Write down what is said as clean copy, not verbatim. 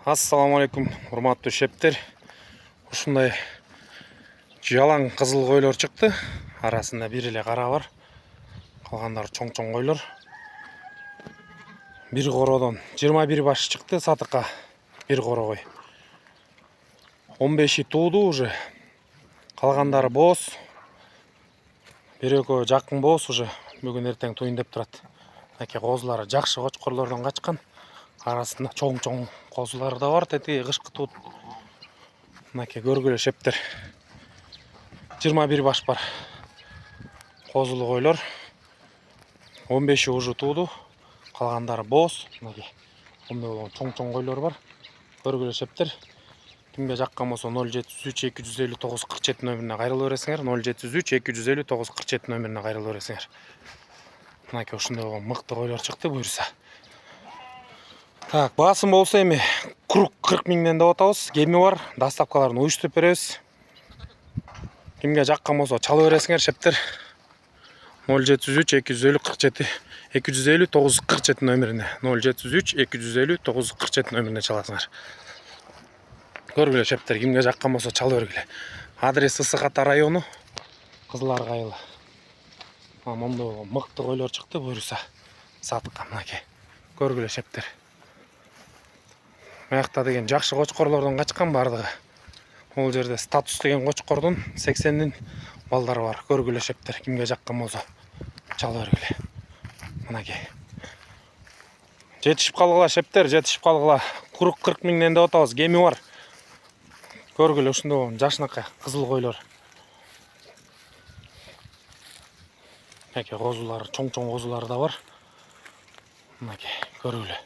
Ассаламу алейкум, урматтуу шептер. Ушундай жалаң кызыл койлор чыкты. Арасында бир эле кара бар. Калгандары чоң-чоң койлор. Бир кородон 21 баш чыкты сатыкка. Бир коро кой. 15 тууду уже. Калгандары боз. Бир экөө жакын боз уже. Бүгүн эртең туйун деп турат. Аке козулары жакшы кочкорлордон качкан. Арасында чоң-чоң козулары да бар, тети кышкы туут. Мынакей көргүлө шептер. 21 баш бар. Козулу койлор. 15 уже тууду. Калгандары боз. Мынакей. Ондой чоң-чоң койлор бар. Көргүлө шептер. Кимге жаккан болсо 073 259 47 номерине кайрыла бересиңер. 073 259 47 номерине кайрыла бересиңер. Мынакей ушундай мыкты койлор чыкты буюрса. Так, басым болсо эми круг 40 миңден деп атабыз. Кеми бар. Доставкаларын уюштуруп беребиз. Кимге жаккан болсо чала бересиңер шептер. 073 250 259 47 номерине. 073 250 47 номерине чаласыңар. Көргүлө шептер, кимге жаккан болсо чала бергиле. Адрес Ысык Ата району, Кызыл Арга айылы. Мондой мыкты койлор чыкты буюрса. Сатыкка мынакей. Көргүлө шептер. Аякта деген жакшы кочкорлордон качкан бардыгы. Ол жерде статус деген кочкордун 80дин балдары бар. Көргүлө шептер, кимге жаккан болсо чала бергиле. Мынакей. Жетишип калгыла шептер, жетишип калгыла. Круг 40 миңден деп атабыз. Кеми бар. Көргүлө ушундай жашынакай кызыл койлор. Мынакей козулар, чоң-чоң козулар да бар. Мынакей, көргүлө.